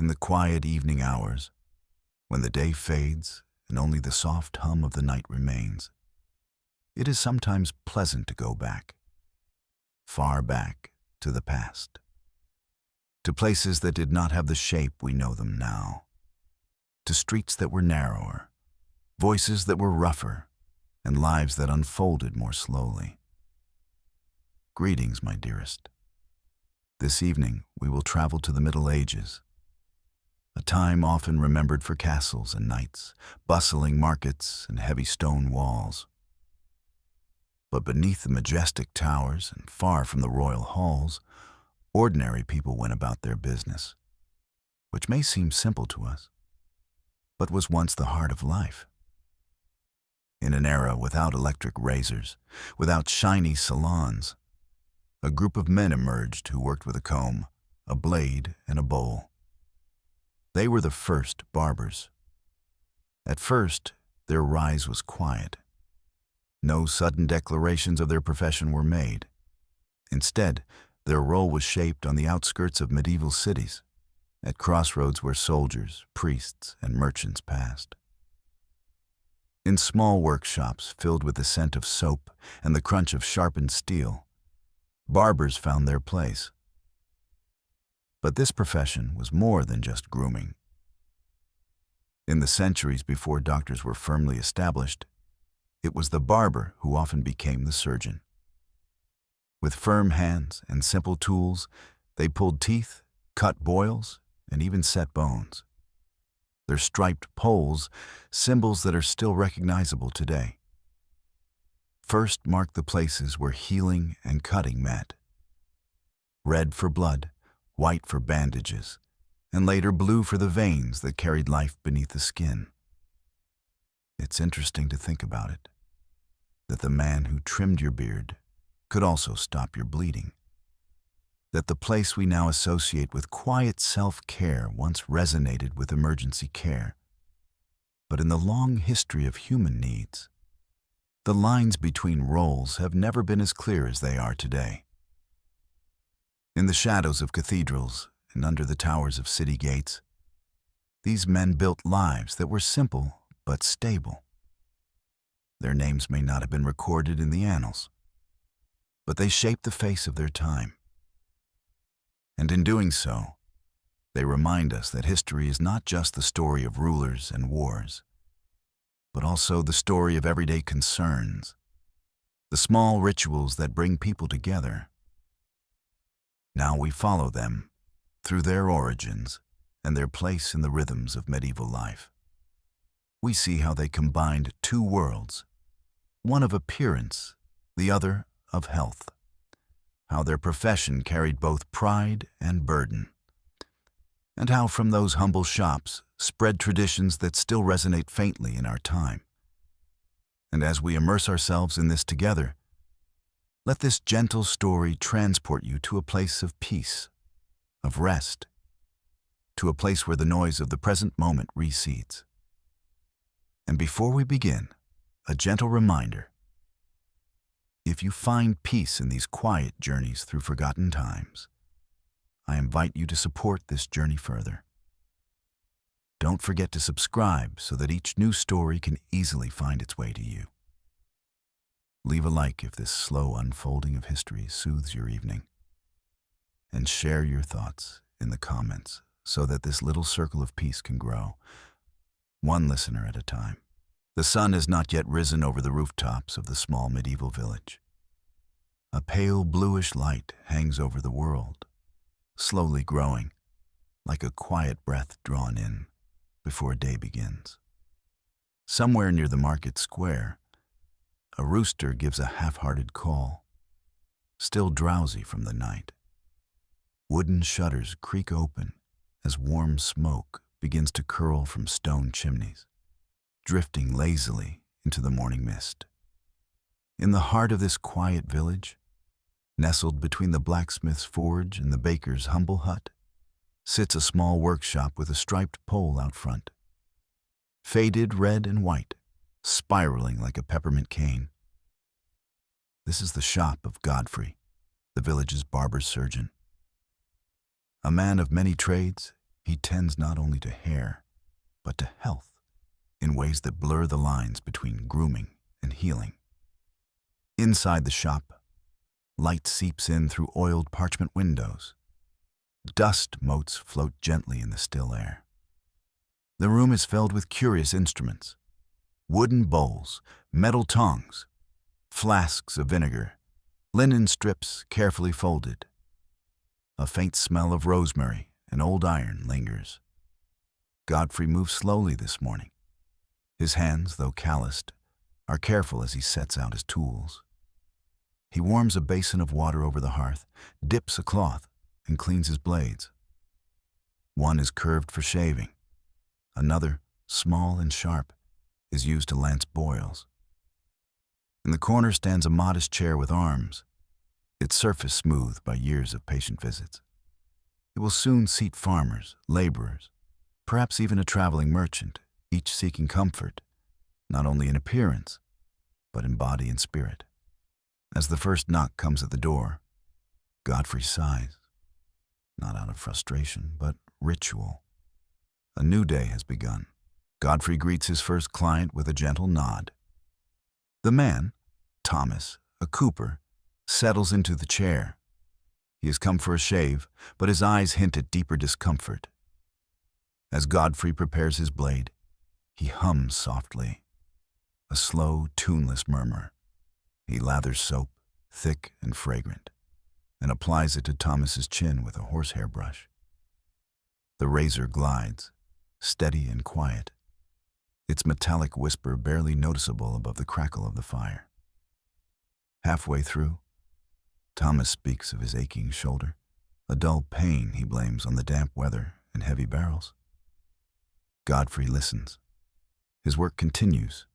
In the quiet evening hours, when the day fades and only the soft hum of the night remains, it is sometimes pleasant to go back, far back to the past, to places that did not have the shape we know them now, to streets that were narrower, voices that were rougher, and lives that unfolded more slowly. Greetings, my dearest. This evening we will travel to the Middle Ages, a time often remembered for castles and knights, bustling markets and heavy stone walls. But beneath the majestic towers and far from the royal halls, ordinary people went about their business, which may seem simple to us, but was once the heart of life. In an era without electric razors, without shiny salons, a group of men emerged who worked with a comb, a blade, and a bowl. They were the first barbers. At first, their rise was quiet. No sudden declarations of their profession were made. Instead, their role was shaped on the outskirts of medieval cities, at crossroads where soldiers, priests, and merchants passed. In small workshops filled with the scent of soap and the crunch of sharpened steel, barbers found their place. But this profession was more than just grooming. In the centuries before doctors were firmly established, it was the barber who often became the surgeon. With firm hands and simple tools, they pulled teeth, cut boils, and even set bones. Their striped poles, symbols that are still recognizable today, first marked the places where healing and cutting met. Red for blood, white for bandages, and later blue for the veins that carried life beneath the skin. It's interesting to think about it, that the man who trimmed your beard could also stop your bleeding. That the place we now associate with quiet self-care once resonated with emergency care. But in the long history of human needs, the lines between roles have never been as clear as they are today. In the shadows of cathedrals and under the towers of city gates, these men built lives that were simple but stable. Their names may not have been recorded in the annals, but they shaped the face of their time. And in doing so, they remind us that history is not just the story of rulers and wars, but also the story of everyday concerns, the small rituals that bring people together. Now we follow them through their origins and their place in the rhythms of medieval life. We see how they combined two worlds, one of appearance, the other of health. How their profession carried both pride and burden. And how from those humble shops spread traditions that still resonate faintly in our time. And as we immerse ourselves in this together, let this gentle story transport you to a place of peace, of rest, to a place where the noise of the present moment recedes. And before we begin, a gentle reminder: if you find peace in these quiet journeys through forgotten times, I invite you to support this journey further. Don't forget to subscribe so that each new story can easily find its way to you. Leave a like if this slow unfolding of history soothes your evening. And share your thoughts in the comments so that this little circle of peace can grow, one listener at a time. The sun has not yet risen over the rooftops of the small medieval village. A pale bluish light hangs over the world, slowly growing, like a quiet breath drawn in before day begins. Somewhere near the market square, a rooster gives a half-hearted call, still drowsy from the night. Wooden shutters creak open as warm smoke begins to curl from stone chimneys, drifting lazily into the morning mist. In the heart of this quiet village, nestled between the blacksmith's forge and the baker's humble hut, sits a small workshop with a striped pole out front. Faded red and white, spiraling like a peppermint cane. This is the shop of Godfrey, the village's barber surgeon. A man of many trades, he tends not only to hair, but to health in ways that blur the lines between grooming and healing. Inside the shop, light seeps in through oiled parchment windows. Dust motes float gently in the still air. The room is filled with curious instruments: wooden bowls, metal tongs, flasks of vinegar, linen strips carefully folded. A faint smell of rosemary and old iron lingers. Godfrey moves slowly this morning. His hands, though calloused, are careful as he sets out his tools. He warms a basin of water over the hearth, dips a cloth, and cleans his blades. One is curved for shaving. Another, small and sharp, is used to lance boils. In the corner stands a modest chair with arms, its surface smoothed by years of patient visits. It will soon seat farmers, laborers, perhaps even a traveling merchant, each seeking comfort, not only in appearance, but in body and spirit. As the first knock comes at the door, Godfrey sighs, not out of frustration, but ritual. A new day has begun. Godfrey greets his first client with a gentle nod. The man, Thomas, a cooper, settles into the chair. He has come for a shave, but his eyes hint at deeper discomfort. As Godfrey prepares his blade, he hums softly, a slow, tuneless murmur. He lathers soap, thick and fragrant, and applies it to Thomas's chin with a horsehair brush. The razor glides, steady and quiet, its metallic whisper barely noticeable above the crackle of the fire. Halfway through, Thomas speaks of his aching shoulder, a dull pain he blames on the damp weather and heavy barrels. Godfrey listens. His work continues,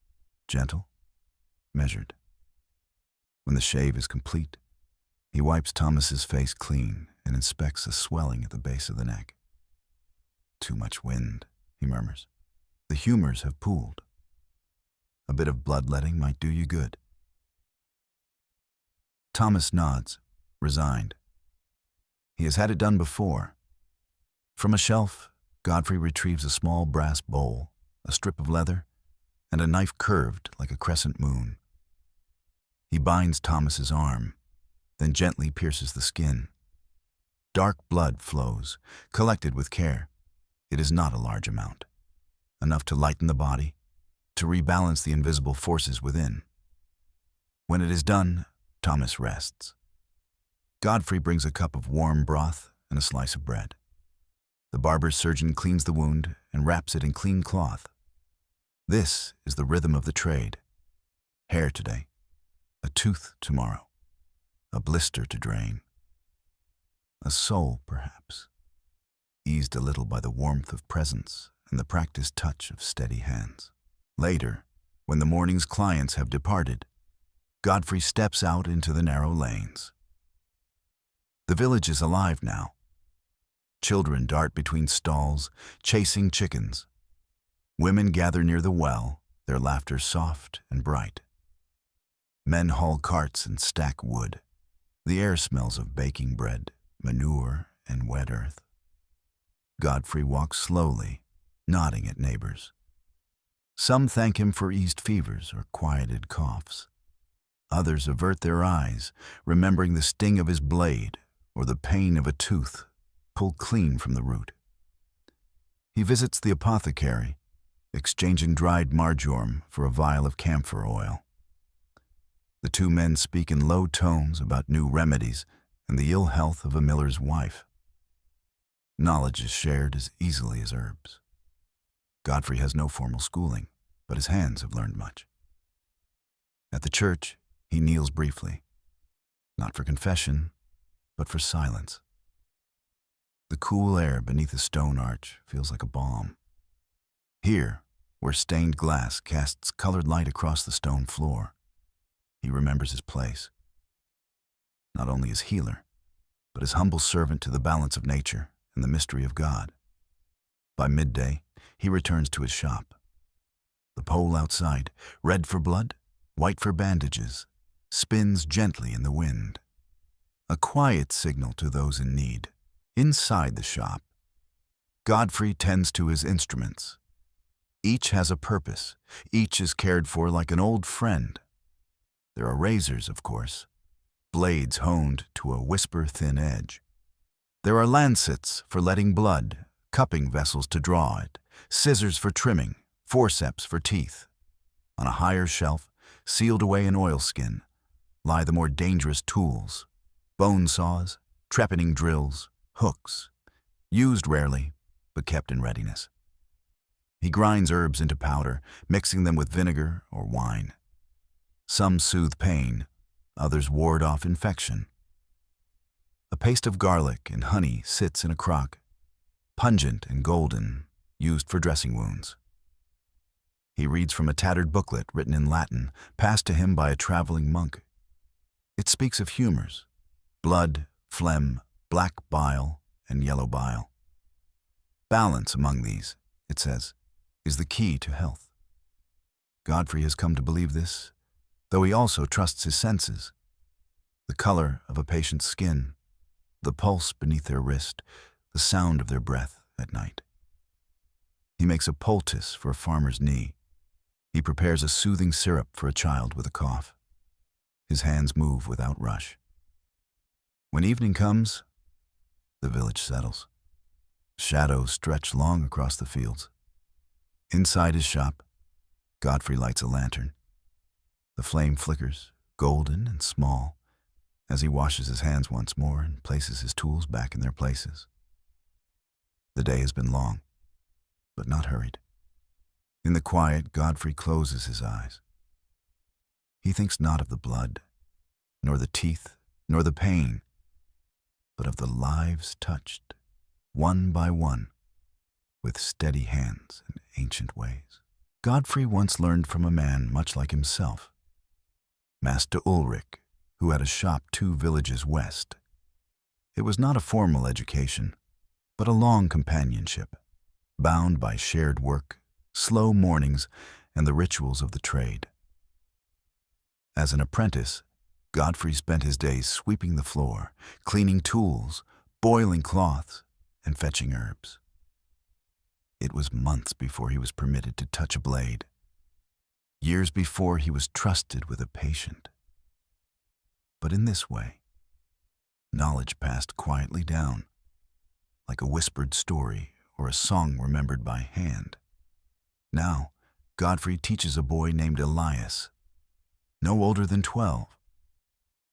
gentle, measured. When the shave is complete, he wipes Thomas's face clean and inspects a swelling at the base of the neck. "Too much wind," he murmurs. "The humors have pooled. A bit of bloodletting might do you good." Thomas nods, resigned. He has had it done before. From a shelf, Godfrey retrieves a small brass bowl, a strip of leather, and a knife curved like a crescent moon. He binds Thomas's arm, then gently pierces the skin. Dark blood flows, collected with care. It is not a large amount, enough to lighten the body, to rebalance the invisible forces within. When it is done, Thomas rests. Godfrey brings a cup of warm broth and a slice of bread. The barber's surgeon cleans the wound and wraps it in clean cloth. This is the rhythm of the trade. Hair today, a tooth tomorrow, a blister to drain. A soul, perhaps, eased a little by the warmth of presence and the practiced touch of steady hands. Later, when the morning's clients have departed, Godfrey steps out into the narrow lanes. The village is alive now. Children dart between stalls, chasing chickens. Women gather near the well, their laughter soft and bright. Men haul carts and stack wood. The air smells of baking bread, manure, and wet earth. Godfrey walks slowly, nodding at neighbors. Some thank him for eased fevers or quieted coughs. Others avert their eyes, remembering the sting of his blade or the pain of a tooth pulled clean from the root. He visits the apothecary, exchanging dried marjoram for a vial of camphor oil. The two men speak in low tones about new remedies and the ill health of a miller's wife. Knowledge is shared as easily as herbs. Godfrey has no formal schooling, but his hands have learned much. At the church, he kneels briefly, not for confession, but for silence. The cool air beneath a stone arch feels like a balm. Here, where stained glass casts colored light across the stone floor, he remembers his place. Not only as healer, but as humble servant to the balance of nature and the mystery of God. By midday, he returns to his shop. The pole outside, red for blood, white for bandages, spins gently in the wind. A quiet signal to those in need. Inside the shop, Godfrey tends to his instruments. Each has a purpose. Each is cared for like an old friend. There are razors, of course, blades honed to a whisper-thin edge. There are lancets for letting blood, cupping vessels to draw it, scissors for trimming, forceps for teeth. On a higher shelf, sealed away in oilskin, lie the more dangerous tools: bone saws, trepanning drills, hooks, used rarely, but kept in readiness. He grinds herbs into powder, mixing them with vinegar or wine. Some soothe pain, others ward off infection. A paste of garlic and honey sits in a crock, pungent and golden, used for dressing wounds. He reads from a tattered booklet written in Latin, passed to him by a traveling monk. It speaks of humors: blood, phlegm, black bile, and yellow bile. Balance among these, it says, is the key to health. Godfrey has come to believe this, though he also trusts his senses. The color of a patient's skin, the pulse beneath their wrist, the sound of their breath at night. He makes a poultice for a farmer's knee. He prepares a soothing syrup for a child with a cough. His hands move without rush. When evening comes, the village settles. Shadows stretch long across the fields. Inside his shop, Godfrey lights a lantern. The flame flickers, golden and small, as he washes his hands once more and places his tools back in their places. The day has been long, but not hurried. In the quiet, Godfrey closes his eyes. He thinks not of the blood, nor the teeth, nor the pain, but of the lives touched, one by one, with steady hands and ancient ways. Godfrey once learned from a man much like himself, Master Ulrich, who had a shop 2 villages west. It was not a formal education, but a long companionship, bound by shared work, slow mornings, and the rituals of the trade. As an apprentice, Godfrey spent his days sweeping the floor, cleaning tools, boiling cloths, and fetching herbs. It was months before he was permitted to touch a blade. Years before he was trusted with a patient. But in this way, knowledge passed quietly down, like a whispered story or a song remembered by hand. Now, Godfrey teaches a boy named Elias, no older than 12.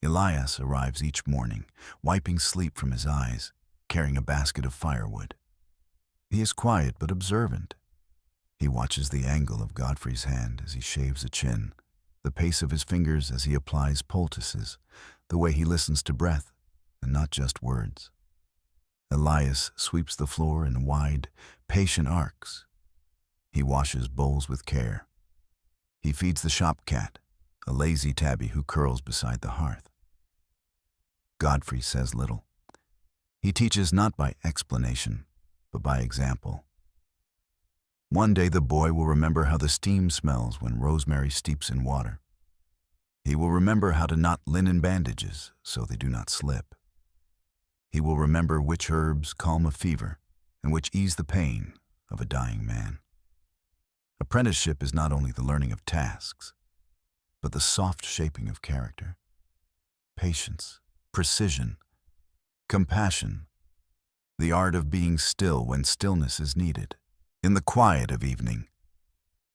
Elias arrives each morning, wiping sleep from his eyes, carrying a basket of firewood. He is quiet but observant. He watches the angle of Godfrey's hand as he shaves a chin, the pace of his fingers as he applies poultices, the way he listens to breath and not just words. Elias sweeps the floor in wide, patient arcs. He washes bowls with care. He feeds the shop cat, a lazy tabby who curls beside the hearth. Godfrey says little. He teaches not by explanation, but by example. One day the boy will remember how the steam smells when rosemary steeps in water. He will remember how to knot linen bandages so they do not slip. He will remember which herbs calm a fever and which ease the pain of a dying man. Apprenticeship is not only the learning of tasks, but the soft shaping of character, patience, precision, compassion, the art of being still when stillness is needed. In the quiet of evening,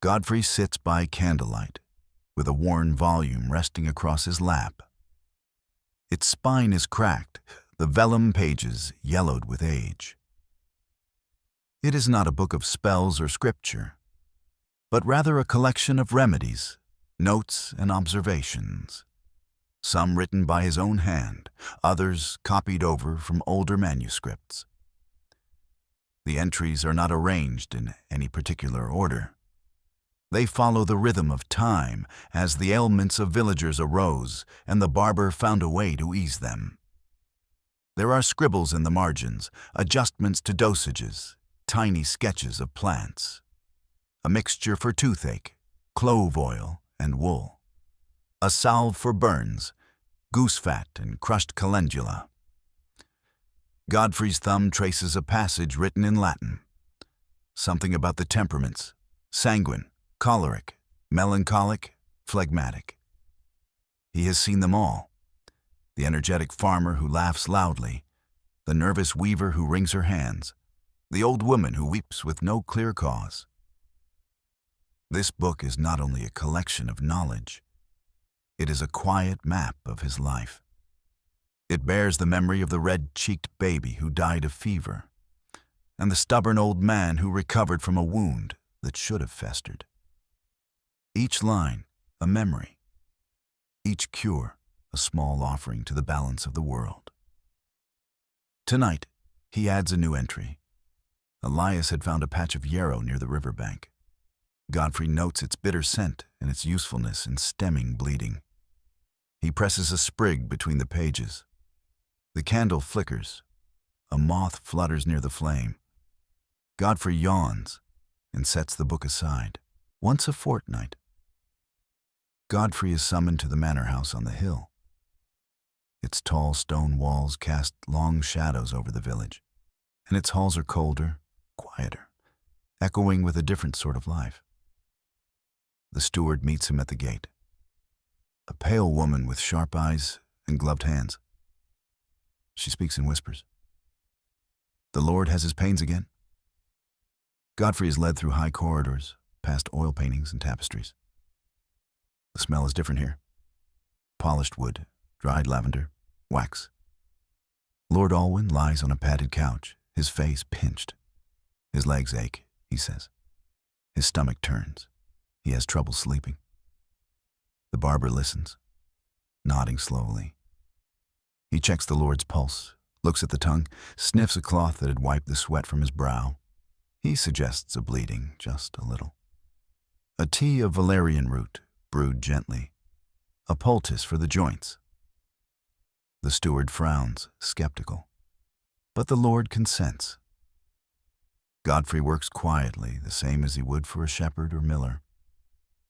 Godfrey sits by candlelight, with a worn volume resting across his lap. Its spine is cracked, the vellum pages yellowed with age. It is not a book of spells or scripture, but rather a collection of remedies, notes, and observations. Some written by his own hand, others copied over from older manuscripts. The entries are not arranged in any particular order. They follow the rhythm of time as the ailments of villagers arose and the barber found a way to ease them. There are scribbles in the margins, adjustments to dosages, tiny sketches of plants. A mixture for toothache, clove oil, and wool. A salve for burns, goose fat and crushed calendula. Godfrey's thumb traces a passage written in Latin, something about the temperaments: sanguine, choleric, melancholic, phlegmatic. He has seen them all. The energetic farmer who laughs loudly, the nervous weaver who wrings her hands, the old woman who weeps with no clear cause. This book is not only a collection of knowledge, it is a quiet map of his life. It bears the memory of the red-cheeked baby who died of fever, and the stubborn old man who recovered from a wound that should have festered. Each line, a memory. Each cure, a small offering to the balance of the world. Tonight, he adds a new entry. Elias had found a patch of yarrow near the riverbank. Godfrey notes its bitter scent and its usefulness in stemming bleeding. He presses a sprig between the pages. The candle flickers. A moth flutters near the flame. Godfrey yawns and sets the book aside. Once a fortnight, Godfrey is summoned to the manor house on the hill. Its tall stone walls cast long shadows over the village, and its halls are colder, quieter, echoing with a different sort of life. The steward meets him at the gate. A pale woman with sharp eyes and gloved hands. She speaks in whispers. The Lord has his pains again. Godfrey is led through high corridors, past oil paintings and tapestries. The smell is different here. Polished wood, dried lavender, wax. Lord Alwyn lies on a padded couch, his face pinched. His legs ache, he says. His stomach turns. He has trouble sleeping. The barber listens, nodding slowly. He checks the Lord's pulse, looks at the tongue, sniffs a cloth that had wiped the sweat from his brow. He suggests a bleeding, just a little. A tea of valerian root, brewed gently. A poultice for the joints. The steward frowns, skeptical. But the Lord consents. Godfrey works quietly, the same as he would for a shepherd or miller.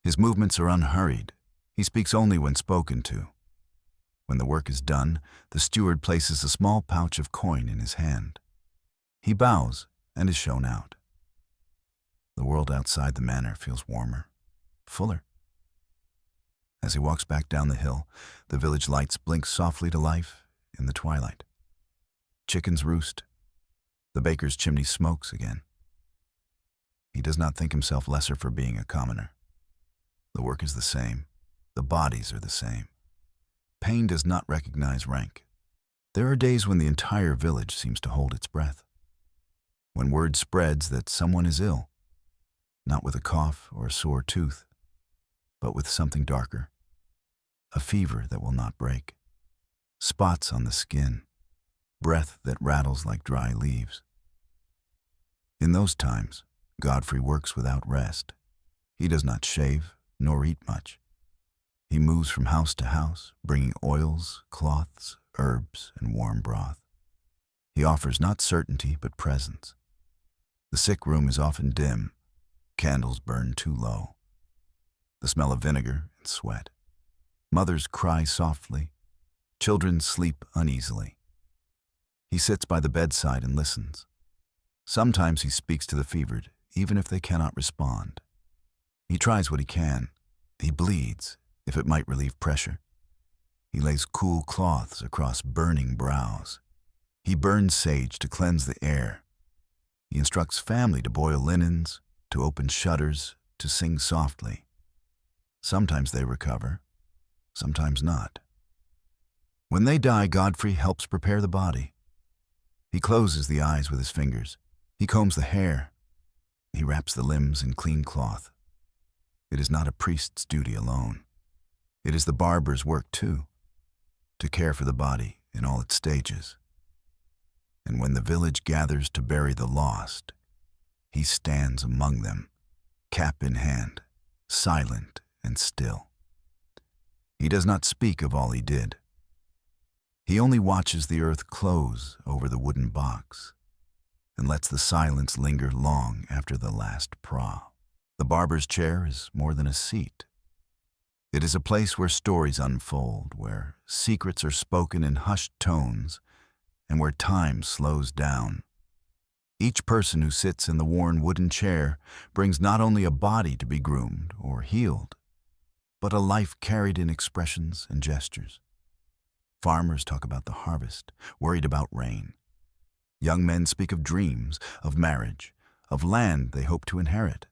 His movements are unhurried. He speaks only when spoken to. When the work is done, the steward places a small pouch of coin in his hand. He bows and is shown out. The world outside the manor feels warmer, fuller. As he walks back down the hill, the village lights blink softly to life in the twilight. Chickens roost. The baker's chimney smokes again. He does not think himself lesser for being a commoner. The work is the same. The bodies are the same. Pain does not recognize rank. There are days when the entire village seems to hold its breath. When word spreads that someone is ill, not with a cough or a sore tooth, but with something darker. A fever that will not break. Spots on the skin. Breath that rattles like dry leaves. In those times, Godfrey works without rest. He does not shave nor eat much. He moves from house to house, bringing oils, cloths, herbs, and warm broth. He offers not certainty, but presence. The sick room is often dim. Candles burn too low. The smell of vinegar and sweat. Mothers cry softly. Children sleep uneasily. He sits by the bedside and listens. Sometimes he speaks to the fevered, even if they cannot respond. He tries what he can. He bleeds, if it might relieve pressure. He lays cool cloths across burning brows. He burns sage to cleanse the air. He instructs family to boil linens, to open shutters, to sing softly. Sometimes they recover, sometimes not. When they die, Godfrey helps prepare the body. He closes the eyes with his fingers. He combs the hair. He wraps the limbs in clean cloth. It is not a priest's duty alone. It is the barber's work too, to care for the body in all its stages. And when the village gathers to bury the lost, he stands among them, cap in hand, silent and still. He does not speak of all he did. He only watches the earth close over the wooden box and lets the silence linger long after the last praw. The barber's chair is more than a seat. It is a place where stories unfold, where secrets are spoken in hushed tones, and where time slows down. Each person who sits in the worn wooden chair brings not only a body to be groomed or healed, but a life carried in expressions and gestures. Farmers talk about the harvest, worried about rain. Young men speak of dreams, of marriage, of land they hope to inherit.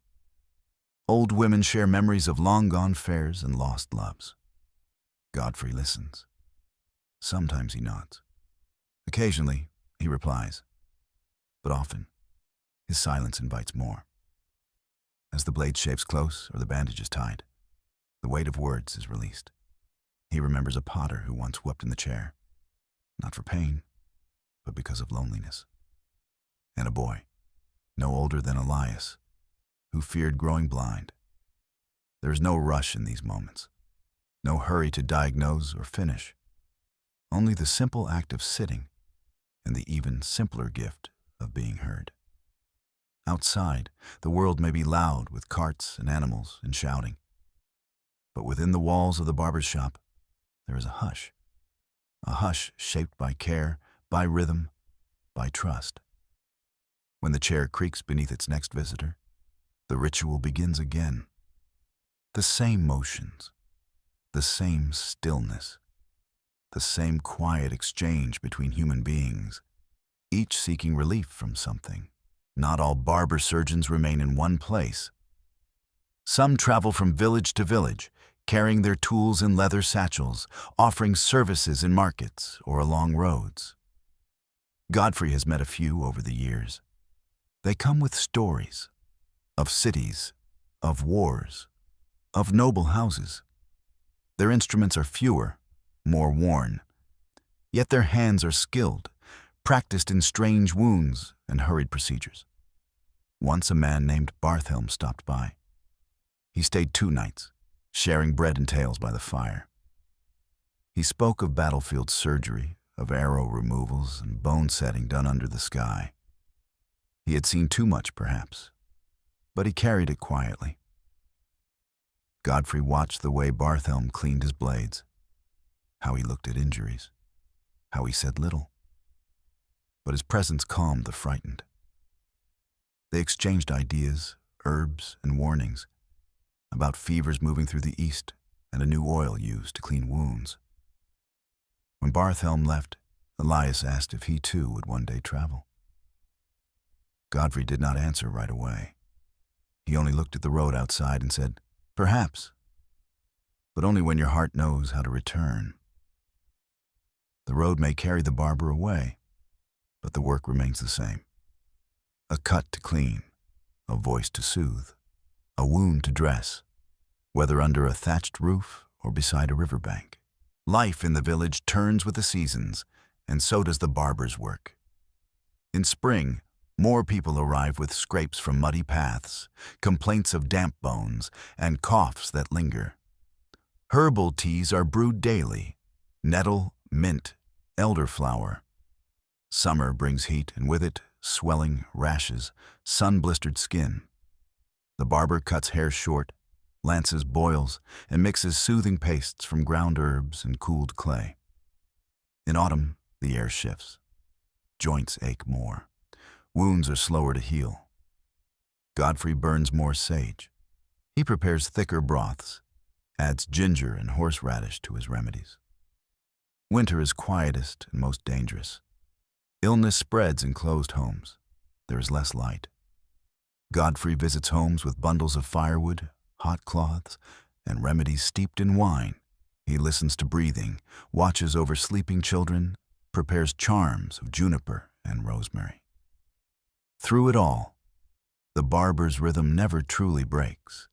Old women share memories of long-gone fairs and lost loves. Godfrey listens. Sometimes he nods. Occasionally, he replies. But often, his silence invites more. As the blade shaves close or the bandage is tied, the weight of words is released. He remembers a potter who once wept in the chair, not for pain, but because of loneliness. And a boy, no older than Elias, who feared growing blind. There is no rush in these moments, no hurry to diagnose or finish, only the simple act of sitting and the even simpler gift of being heard. Outside, the world may be loud with carts and animals and shouting, but within the walls of the barber's shop, there is a hush shaped by care, by rhythm, by trust. When the chair creaks beneath its next visitor, the ritual begins again. The same motions, the same stillness, the same quiet exchange between human beings, each seeking relief from something. Not all barber surgeons remain in one place. Some travel from village to village, carrying their tools in leather satchels, offering services in markets or along roads. Godfrey has met a few over the years. They come with stories of cities, of wars, of noble houses. Their instruments are fewer, more worn, yet their hands are skilled, practiced in strange wounds and hurried procedures. Once a man named Barthelm stopped by. He stayed 2 nights, sharing bread and tales by the fire. He spoke of battlefield surgery, of arrow removals and bone setting done under the sky. He had seen too much, perhaps, but he carried it quietly. Godfrey watched the way Barthelm cleaned his blades, how he looked at injuries, how he said little. But his presence calmed the frightened. They exchanged ideas, herbs, and warnings about fevers moving through the east and a new oil used to clean wounds. When Barthelm left, Elias asked if he too would one day travel. Godfrey did not answer right away. He only looked at the road outside and said, "Perhaps, but only when your heart knows how to return." The road may carry the barber away, but the work remains the same. A cut to clean, a voice to soothe, a wound to dress, whether under a thatched roof or beside a riverbank. Life in the village turns with the seasons, and so does the barber's work. In spring, more people arrive with scrapes from muddy paths, complaints of damp bones, and coughs that linger. Herbal teas are brewed daily: nettle, mint, elderflower. Summer brings heat, and with it, swelling, rashes, sun-blistered skin. The barber cuts hair short, lances boils, and mixes soothing pastes from ground herbs and cooled clay. In autumn, the air shifts. Joints ache more. Wounds are slower to heal. Godfrey burns more sage. He prepares thicker broths, adds ginger and horseradish to his remedies. Winter is quietest and most dangerous. Illness spreads in closed homes. There is less light. Godfrey visits homes with bundles of firewood, hot cloths, and remedies steeped in wine. He listens to breathing, watches over sleeping children, prepares charms of juniper and rosemary. Through it all, the barber's rhythm never truly breaks.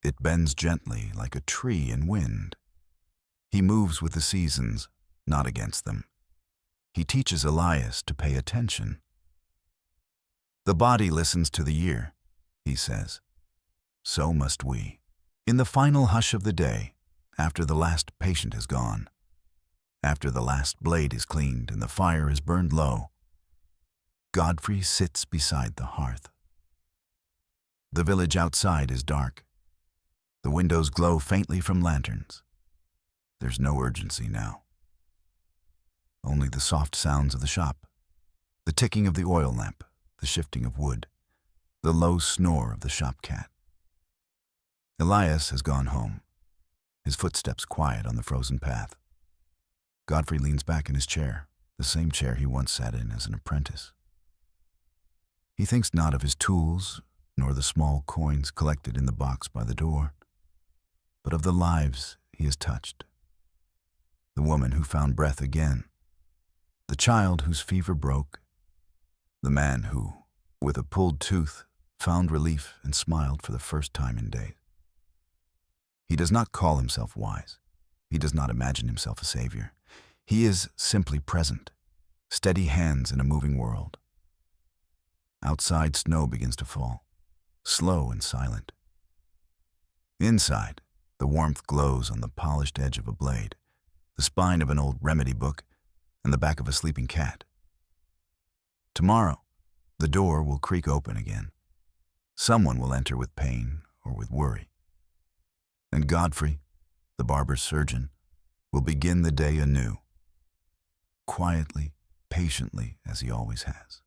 It bends gently like a tree in wind. He moves with the seasons, not against them. He teaches Elias to pay attention. "The body listens to the year," he says. So must we. In the final hush of the day, after the last patient is gone, after the last blade is cleaned and the fire is burned low, Godfrey sits beside the hearth. The village outside is dark. The windows glow faintly from lanterns. There's no urgency now. Only the soft sounds of the shop, the ticking of the oil lamp, the shifting of wood, the low snore of the shop cat. Elias has gone home, his footsteps quiet on the frozen path. Godfrey leans back in his chair, the same chair he once sat in as an apprentice. He thinks not of his tools, nor the small coins collected in the box by the door, but of the lives he has touched. The woman who found breath again, the child whose fever broke, the man who, with a pulled tooth, found relief and smiled for the first time in days. He does not call himself wise. He does not imagine himself a savior. He is simply present, steady hands in a moving world. Outside, snow begins to fall, slow and silent. Inside, the warmth glows on the polished edge of a blade, the spine of an old remedy book, and the back of a sleeping cat. Tomorrow, the door will creak open again. Someone will enter with pain or with worry. And Godfrey, the barber surgeon, will begin the day anew, quietly, patiently, as he always has.